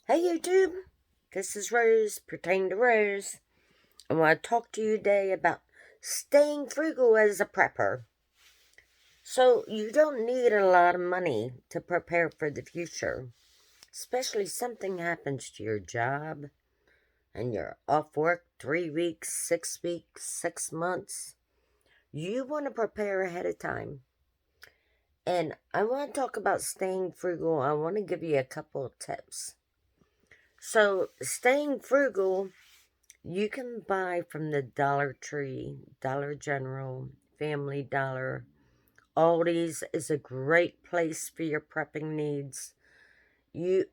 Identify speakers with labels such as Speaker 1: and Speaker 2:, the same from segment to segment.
Speaker 1: Hey YouTube, this is Rose, pertaining to Rose. I want to talk to you today about staying frugal as a prepper. So, you don't need a lot of money to prepare for the future, especially something happens to your job and you're off work 3 weeks, 6 weeks, 6 months. You want to prepare ahead of time. And I want to talk about staying frugal. I want to give you a couple of tips. So, staying frugal, you can buy from the Dollar Tree, Dollar General, Family Dollar. Aldi's is a great place for your prepping needs. You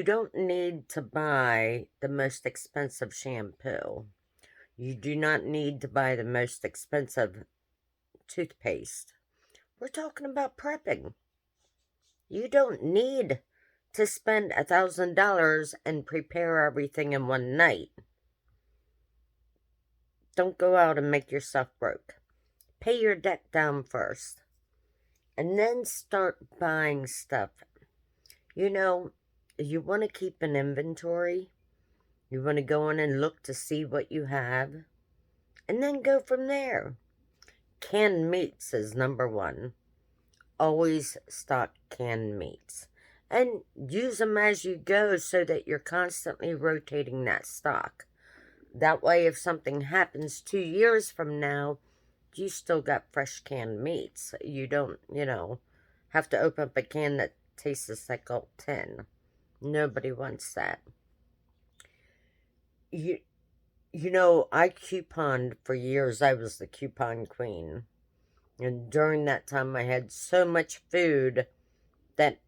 Speaker 1: don't need to buy the most expensive shampoo. You do not need to buy the most expensive toothpaste. We're talking about prepping. You don't need to spend $1,000 and prepare everything in one night. Don't go out and make yourself broke. Pay your debt down first. And then start buying stuff. You know, you want to keep an inventory. You want to go in and look to see what you have. And then go from there. Canned meats is number one. Always stock canned meats. And use them as you go so that you're constantly rotating that stock. That way, if something happens 2 years from now, you still got fresh canned meats. You don't, have to open up a can that tastes like old tin. Nobody wants that. You, I couponed for years. I was the coupon queen. And during that time, I had so much food that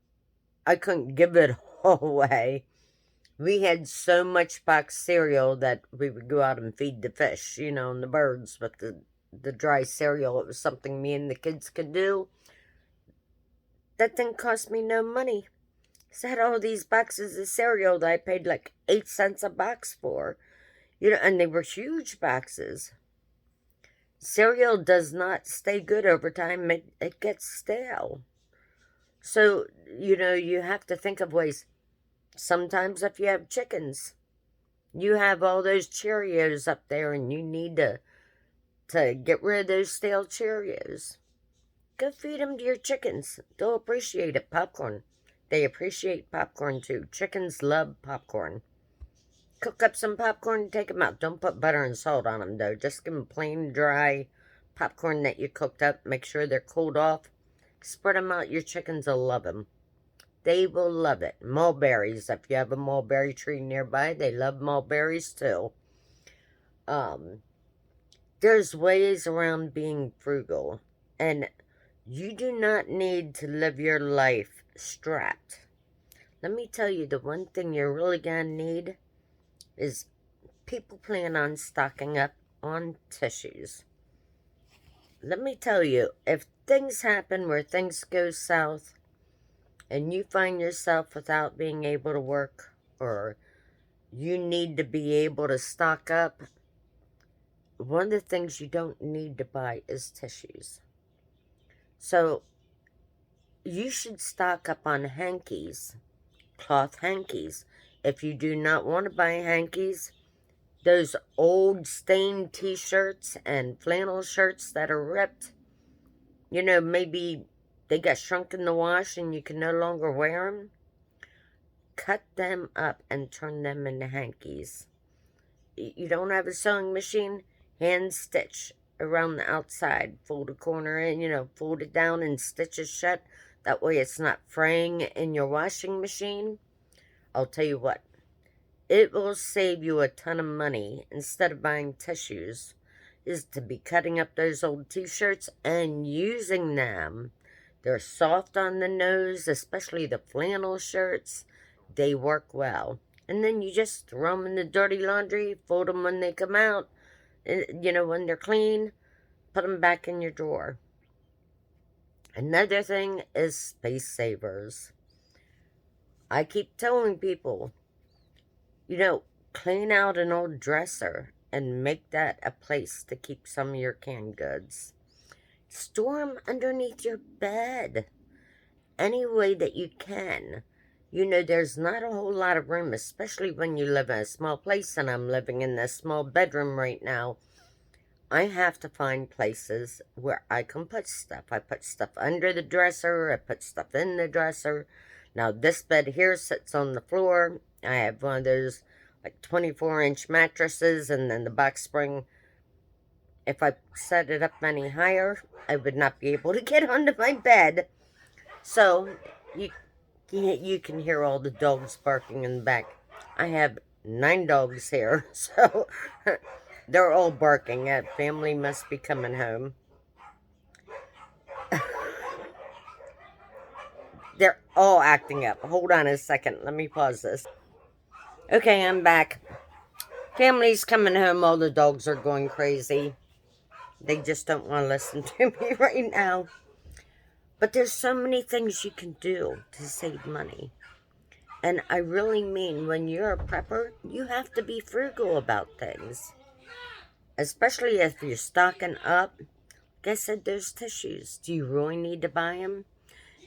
Speaker 1: I couldn't give it all away. We had so much box cereal that we would go out and feed the fish, and the birds with the dry cereal. It was something me and the kids could do. That didn't cost me no money. So I had all these boxes of cereal that I paid like 8 cents a box for. And they were huge boxes. Cereal does not stay good over time. It gets stale. So, you have to think of ways. Sometimes if you have chickens, you have all those Cheerios up there and you need to get rid of those stale Cheerios. Go feed them to your chickens. They'll appreciate it. Popcorn. They appreciate popcorn too. Chickens love popcorn. Cook up some popcorn and take them out. Don't put butter and salt on them though. Just give them plain dry popcorn that you cooked up. Make sure they're cooled off. Spread them out. Your chickens will love them. They will love it. Mulberries. If you have a mulberry tree nearby, they love mulberries too. There's ways around being frugal. And you do not need to live your life strapped. Let me tell you, the one thing you're really going to need is people plan on stocking up on tissues. Let me tell you, if things happen where things go south and you find yourself without being able to work or you need to be able to stock up, one of the things you don't need to buy is tissues. So, you should stock up on hankies, cloth hankies. If you do not want to buy hankies, those old stained t-shirts and flannel shirts that are ripped, maybe they got shrunk in the wash and you can no longer wear them, cut them up and turn them into hankies. You don't have a sewing machine? Hand stitch around the outside. Fold a corner in, fold it down and stitch it shut. That way it's not fraying in your washing machine. I'll tell you what, it will save you a ton of money instead of buying tissues, is to be cutting up those old t-shirts and using them. They're soft on the nose, especially the flannel shirts. They work well. And then you just throw them in the dirty laundry, fold them when they come out, when they're clean, put them back in your drawer. Another thing is space savers. I keep telling people, clean out an old dresser and make that a place to keep some of your canned goods. Store them underneath your bed. Any way that you can. You know, there's not a whole lot of room, especially when you live in a small place, and I'm living in this small bedroom right now. I have to find places where I can put stuff. I put stuff under the dresser, I put stuff in the dresser. Now, this bed here sits on the floor. I have one of those like 24-inch mattresses, and then the box spring. If I set it up any higher, I would not be able to get onto my bed. So, you you can hear all the dogs barking in the back. I have 9 dogs here, so they're all barking. Family must be coming home. They're all acting up. Hold on a second. Let me pause this. Okay, I'm back. Family's coming home. All the dogs are going crazy. They just don't want to listen to me right now. But there's so many things you can do to save money. And I really mean, when you're a prepper, you have to be frugal about things. Especially if you're stocking up. Like I said, those tissues. Do you really need to buy them?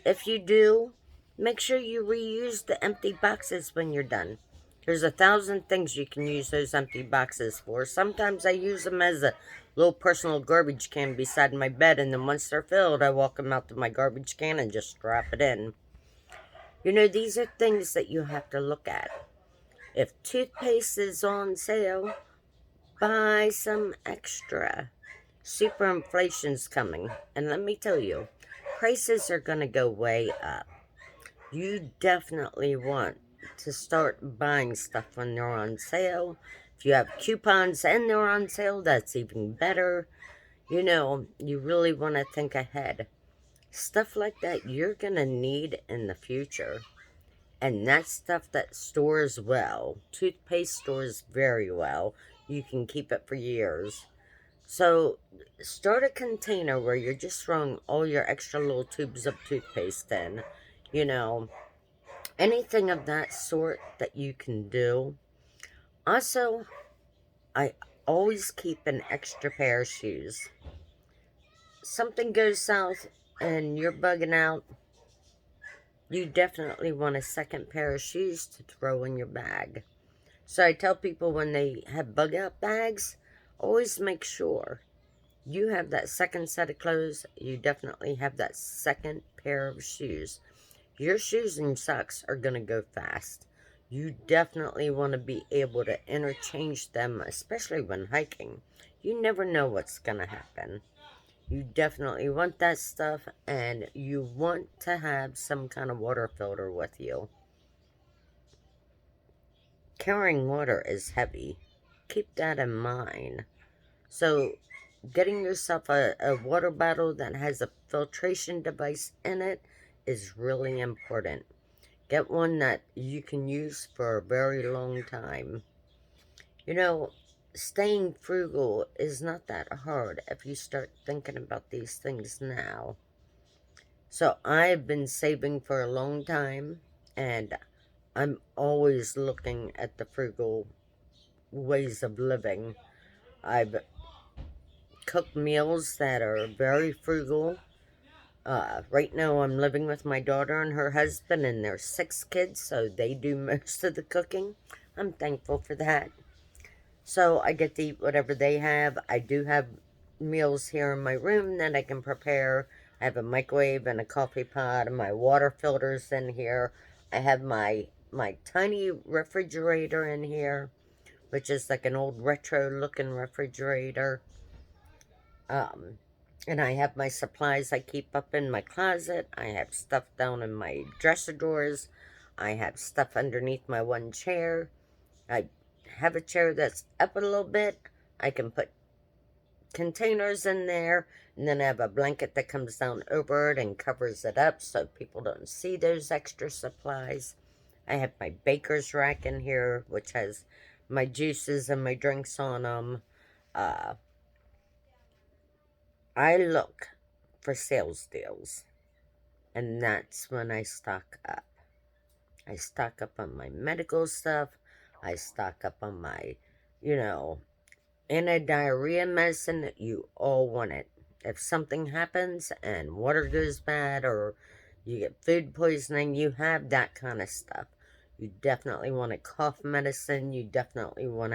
Speaker 1: If you do, make sure you reuse the empty boxes when you're done. There's 1,000 things you can use those empty boxes for. Sometimes I use them as a little personal garbage can beside my bed, and then once they're filled, I walk them out to my garbage can and just drop it in. You know, these are things that you have to look at. If toothpaste is on sale, buy some extra. Superinflation's coming, and let me tell you, prices are going to go way up. You definitely want to start buying stuff when they're on sale. If you have coupons and they're on sale, that's even better. You know, you really want to think ahead. Stuff like that you're going to need in the future. And that's stuff that stores well. Toothpaste stores very well. You can keep it for years. So, start a container where you're just throwing all your extra little tubes of toothpaste in. You know, anything of that sort that you can do. Also, I always keep an extra pair of shoes. Something goes south and you're bugging out, you definitely want a second pair of shoes to throw in your bag. So I tell people, when they have bug out bags, always make sure you have that second set of clothes. You definitely have that second pair of shoes. Your shoes and socks are going to go fast. You definitely want to be able to interchange them, especially when hiking. You never know what's going to happen. You definitely want that stuff, and you want to have some kind of water filter with you. Carrying water is heavy. Keep that in mind. So, getting yourself a water bottle that has a filtration device in it is really important. Get one that you can use for a very long time. You know, staying frugal is not that hard if you start thinking about these things now. So I've been saving for a long time, and I'm always looking at the frugal ways of living. I've cooked meals that are very frugal. Right now I'm living with my daughter and her husband and their 6 kids, so they do most of the cooking. I'm thankful for that. So I get to eat whatever they have. I do have meals here in my room that I can prepare. I have a microwave and a coffee pot, and my water filter's in here. I have my tiny refrigerator in here, which is like an old retro looking refrigerator. And I have my supplies I keep up in my closet. I have stuff down in my dresser drawers. I have stuff underneath my one chair. I have a chair that's up a little bit. I can put containers in there, and then I have a blanket that comes down over it and covers it up so people don't see those extra supplies. I have my baker's rack in here, which has my juices and my drinks on them. I look for sales deals, and that's when I stock up. I stock up on my medical stuff. I stock up on my, you know, anti-diarrhea medicine. You all want it. If something happens and water goes bad, or you get food poisoning, you have that kind of stuff. You definitely want a cough medicine, you definitely want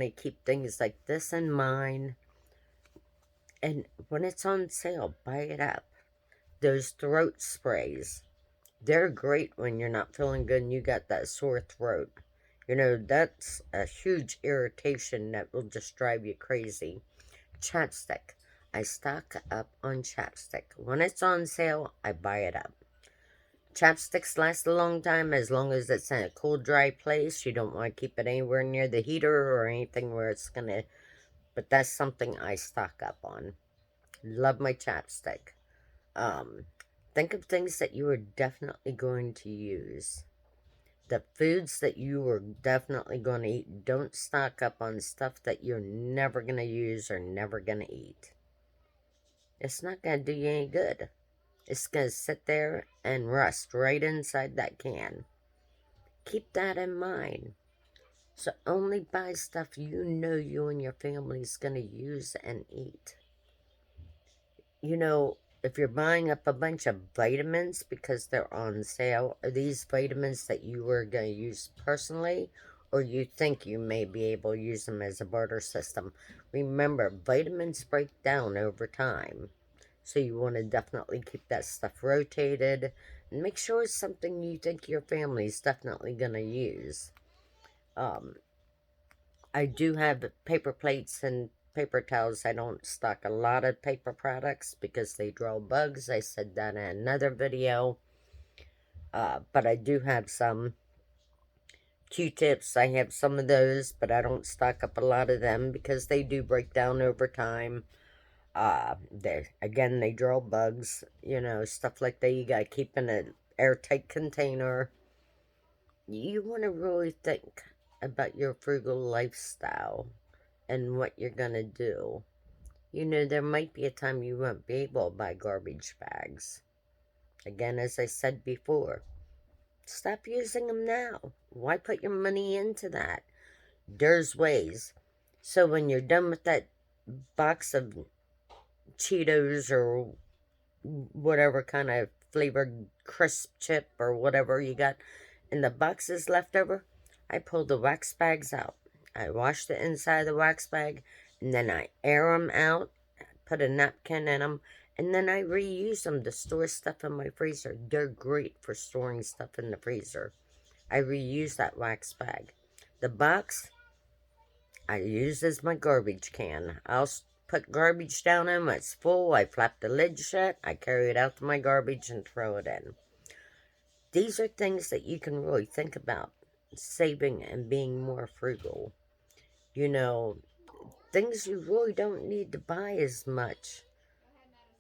Speaker 1: to keep things like this in mind. And when it's on sale, buy it up. Those throat sprays, they're great when you're not feeling good and you got that sore throat. You know, that's a huge irritation that will just drive you crazy. Chapstick. I stock up on chapstick. When it's on sale, I buy it up. Chapsticks last a long as it's in a cool, dry place. You don't want to keep it anywhere near the heater or anything where it's gonna. But that's something I stock up on. Love my chapstick. Um, think of things that you are definitely going to use. The foods that you are definitely going to eat. Don't stock up on stuff that you're never going to use or never going to eat. It's not going to do you any good. It's going to sit there and rust right inside that can. Keep that in mind. So only buy stuff you know you and your family's going to use and eat. You know, if you're buying up a bunch of vitamins because they're on sale, are these vitamins that you are going to use personally, or you think you may be able to use them as a barter system? Remember, vitamins break down over time, so you want to definitely keep that stuff rotated and make sure it's something you think your family's definitely going to use. Um, I do have paper plates and paper towels. I don't stock a lot of paper products because they draw bugs. I said that in another video. But I do have some Q-tips. I have some of those, but I don't stock up a lot of them because they do break down over time. They draw bugs, you know, stuff like that. You gotta keep in an airtight container. You want to really think about your frugal lifestyle and what you're gonna do. You know, there might be a time you won't be able to buy garbage bags. Again, as I said before, stop using them now. Why put your money into that? There's ways. So when you're done with that box of Cheetos or whatever kind of flavored crisp chip or whatever you got, and the box is left over, I pull the wax bags out. I wash the inside of the wax bag, and then I air them out, put a napkin in them, and then I reuse them to store stuff in my freezer. They're great for storing stuff in the freezer. I reuse that wax bag. The box I use as my garbage can. I'll put garbage down in when it's full. I flap the lid shut. I carry it out to my garbage and throw it in. These are things that you can really think about saving and being more frugal. You know, things you really don't need to buy as much.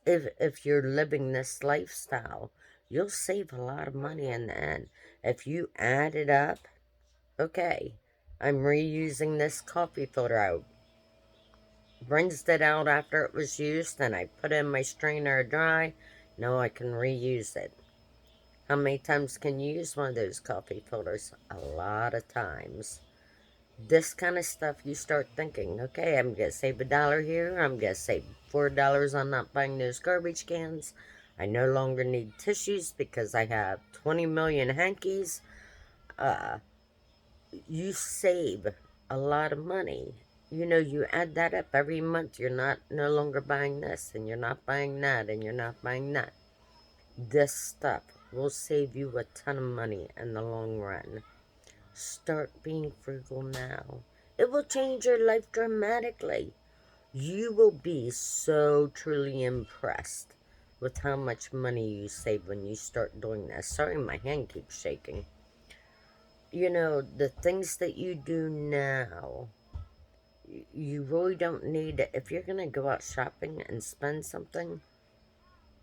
Speaker 1: If you're living this lifestyle, you'll save a lot of money in the end. If you add it up, okay, I'm reusing this coffee filter. I rinsed it out after it was used, and I put it in my strainer dry. Now I can reuse it. How many times can you use one of those coffee filters? A lot of times. This kind of stuff, you start thinking, okay, I'm going to save $1 here. I'm going to save $4 on not buying those garbage cans. I no longer need tissues because I have 20 million hankies. Uh, you save a lot of money. You know, you add that up every month. You're not no longer buying this, and you're not buying that, and you're not buying that. This stuff will save you a ton of money in the long run. Start being frugal now. It will change your life dramatically. You will be so truly impressed with how much money you save when you start doing this. Sorry, my hand keeps shaking. You know, the things that you do now, you really don't need it. If you're going to go out shopping and spend something,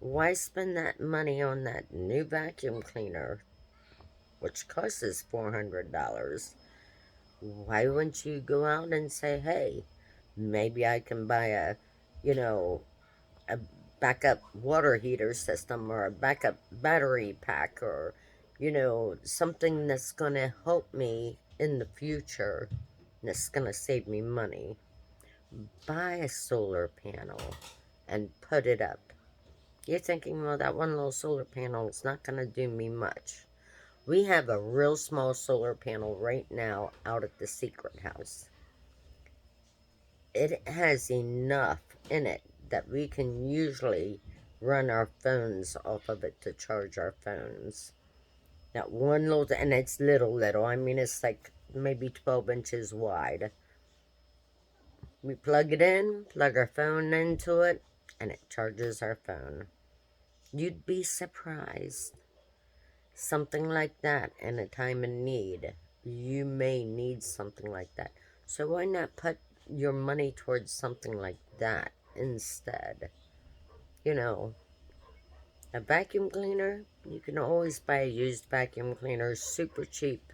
Speaker 1: why spend that money on that new vacuum cleaner, which costs $400? Why wouldn't you go out and say, hey, maybe I can buy you know, a backup water heater system or a backup battery pack or, something that's going to help me in the future and that's going to save me money. Buy a solar panel and put it up. You're thinking, well, that one little solar panel is not going to do me much. We have a real small solar panel right now out at the secret house. It has enough in it that we can usually run our phones off of it to charge our phones. That one little, and it's little. I mean, it's like maybe 12 inches wide. We plug it in, plug our phone into it, and it charges our phone. You'd be surprised. Something like that in a time of need. You may need something like that. So why not put your money towards something like that instead? You know, a vacuum cleaner, you can always buy a used vacuum cleaner super cheap.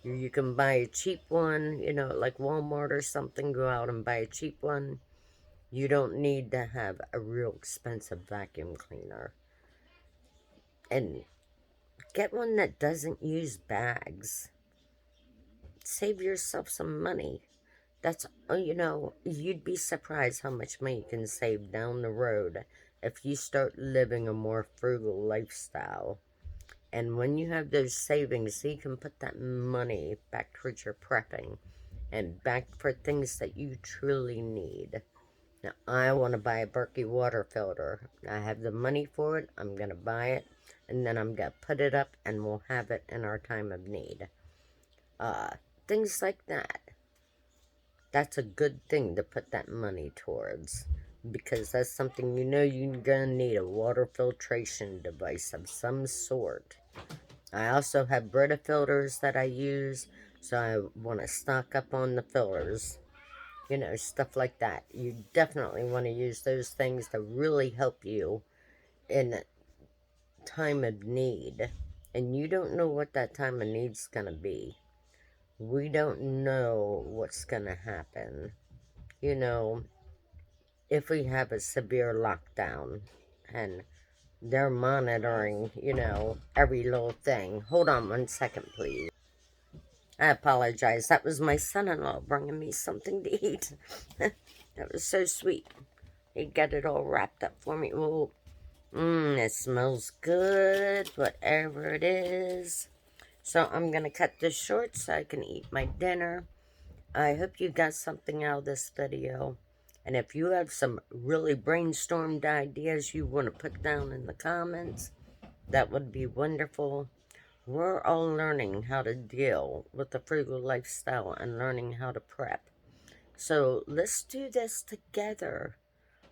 Speaker 1: You can buy a cheap one, like Walmart or something, go out and buy a cheap one. You don't need to have a real expensive vacuum cleaner. And get one that doesn't use bags. Save yourself some money. That's, you'd be surprised how much money you can save down the road if you start living a more frugal lifestyle. And when you have those savings, you can put that money back towards your prepping and back for things that you truly need. Now, I want to buy a Berkey water filter. I have the money for it. I'm going to buy it. And then I'm going to put it up and we'll have it in our time of need. Things like that. That's a good thing to put that money towards. Because that's something you're going to need, a water filtration device of some sort. I also have Brita filters that I use, so I want to stock up on the fillers. Stuff like that. You definitely want to use those things to really help you in time of need. And you don't know what that time of need's going to be. We don't know what's going to happen. If we have a severe lockdown and they're monitoring, every little thing. Hold on 1 second, please. I apologize. That was my son-in-law bringing me something to eat. That was so sweet. He got it all wrapped up for me. Oh, it smells good, whatever it is. So I'm going to cut this short so I can eat my dinner. I hope you got something out of this video. And if you have some really brainstormed ideas you want to put down in the comments, that would be wonderful. We're all learning how to deal with the frugal lifestyle and learning how to prep. So let's do this together.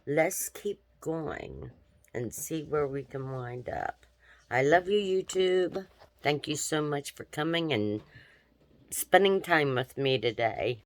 Speaker 1: Let's keep going and see where we can wind up. I love you, YouTube. Thank you so much for coming and spending time with me today.